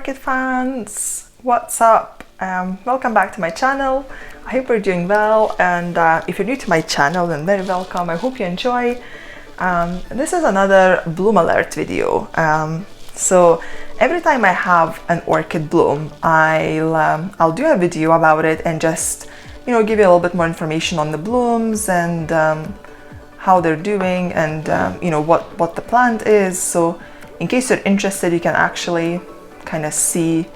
orchid fans, what's up? Welcome back to my channel. I hope you're doing well, and if you're new to my channel, then very welcome. I hope you enjoy. This is another bloom alert video. So every time I have an orchid bloom, I'll do a video about it and just give you a little bit more information on the blooms and how they're doing and what the plant is. So in case you're interested, you can actually kind of see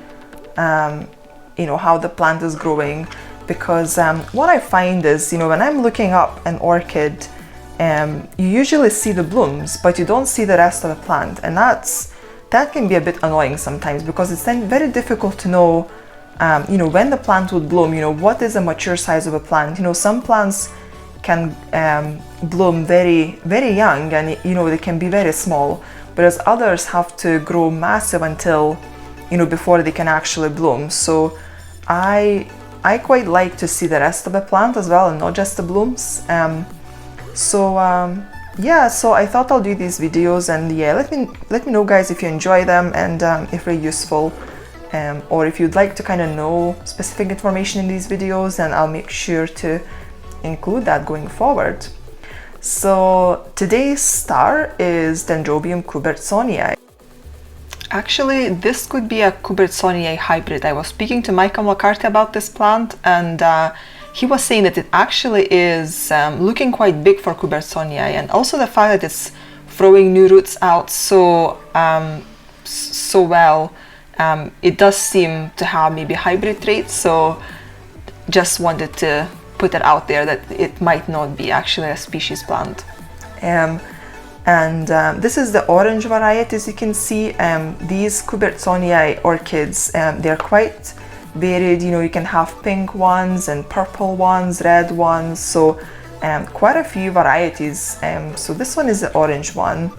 how the plant is growing, because what I find is when I'm looking up an orchid, you usually see the blooms but you don't see the rest of the plant, and that can be a bit annoying sometimes, because it's then very difficult to know when the plant would bloom, what is a mature size of a plant. Some plants can bloom very, very young, and they can be very small, whereas others have to grow massive until before they can actually bloom. So I quite like to see the rest of the plant as well, and not just the blooms. So I thought I'll do these videos, and let me know, guys, if you enjoy them and if they're useful, or if you'd like to kind of know specific information in these videos, and I'll make sure to include that going forward. So today's star is Dendrobium cuthbertsonii. Actually, this could be a cuthbertsonii hybrid. I was speaking to Michael McCarthy about this plant, and he was saying that it actually is looking quite big for cuthbertsonii, and also the fact that it's throwing new roots out so well. It does seem to have maybe hybrid traits, so just wanted to put it out there that it might not be actually a species plant. This is the orange variety. As you can see, these cuthbertsonii orchids, they're quite varied. You can have pink ones and purple ones, red ones, so quite a few varieties. So this one is the orange one,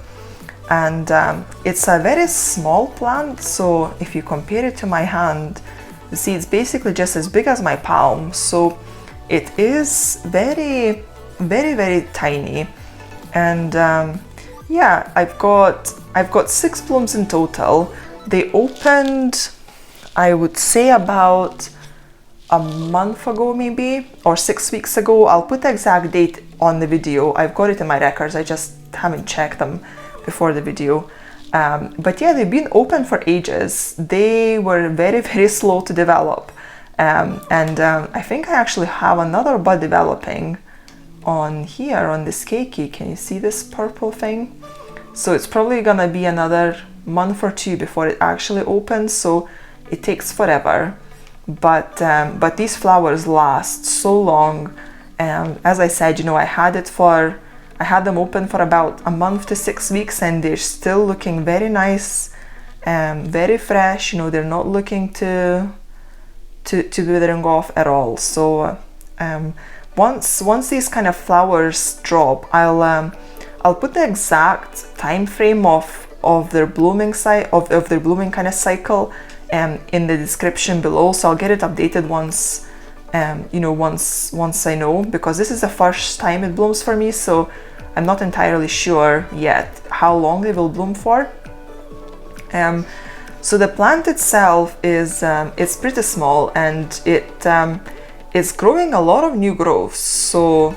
and it's a very small plant. So if you compare it to my hand, you see it's basically just as big as my palm. So it is very, very, very tiny. And yeah, I've got 6 blooms in total. They opened, I would say, about a month ago maybe, or 6 weeks ago. I'll put the exact date on the video. I've got it in my records, I just haven't checked them before the video. But yeah, they've been open for ages. They were very, very slow to develop. I think I actually have another bud developing on here on this keiki. Can you see this purple thing? So it's probably gonna be another month or 2 before it actually opens, so it takes forever. But these flowers last so long. As I said, I had them open for about a month to 6 weeks, and they're still looking very nice, very fresh. They're not looking to withering off at all. So once these kind of flowers drop, I'll put the exact time frame of their blooming of their blooming kind of cycle in the description below. So I'll get it updated once once I know, because this is the first time it blooms for me, so I'm not entirely sure yet how long they will bloom for. So the plant itself is it's pretty small, and it's growing a lot of new growths. So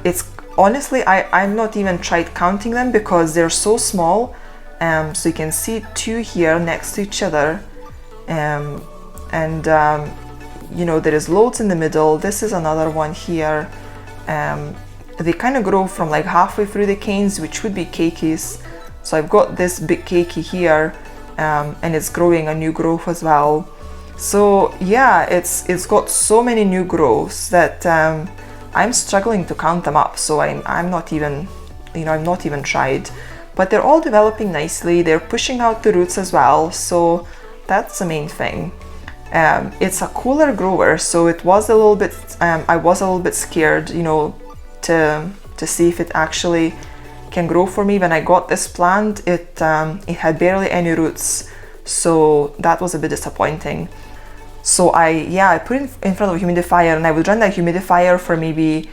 it's honestly, I'm not even tried counting them because they're so small. So you can see 2 here next to each other, there is loads in the middle. This is another one here. They kind of grow from like halfway through the canes, which would be keikis. So I've got this big keiki here, and it's growing a new growth as well. So yeah, it's got so many new growths that I'm struggling to count them up. So I'm not even, I've not even tried. But they're all developing nicely. They're pushing out the roots as well. So that's the main thing. It's a cooler grower, so it was a little bit. I was a little bit scared, to see if it actually can grow for me. When I got this plant, it had barely any roots, so that was a bit disappointing. So I put it in front of a humidifier, and I would run that humidifier for maybe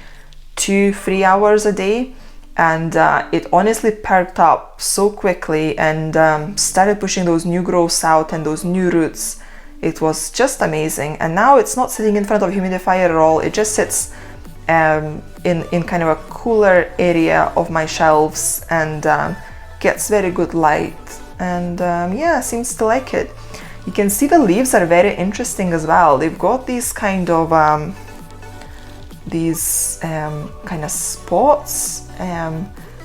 2-3 hours a day, and it honestly perked up so quickly and started pushing those new growths out and those new roots. It was just amazing. And now it's not sitting in front of a humidifier at all. It just sits in kind of a cooler area of my shelves and gets very good light, and yeah, seems to like it. You can see the leaves are very interesting as well. They've got these kind of kind of spots,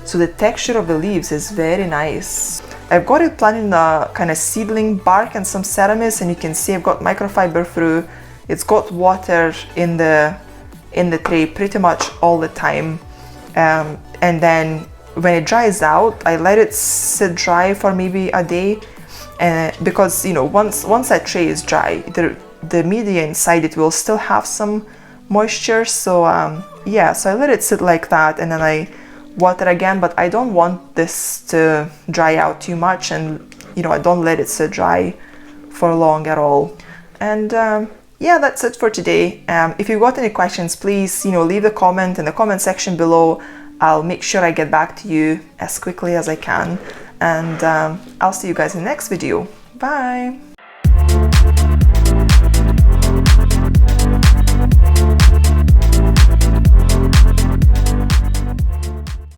so the texture of the leaves is very nice. I've got it planted in a kind of seedling bark and some ceramis, and you can see I've got microfiber through. It's got water in the tray pretty much all the time, and then when it dries out, I let it sit dry for maybe a day, because you know, once that tray is dry, the media inside it will still have some moisture. So yeah, so I let it sit like that, and then I water again, but I don't want this to dry out too much, and you know, I don't let it sit dry for long at all. And yeah, that's it for today. If you've got any questions, please, you know, leave a comment in the comment section below. I'll make sure I get back to you as quickly as I can, and I'll see you guys in the next video. Bye!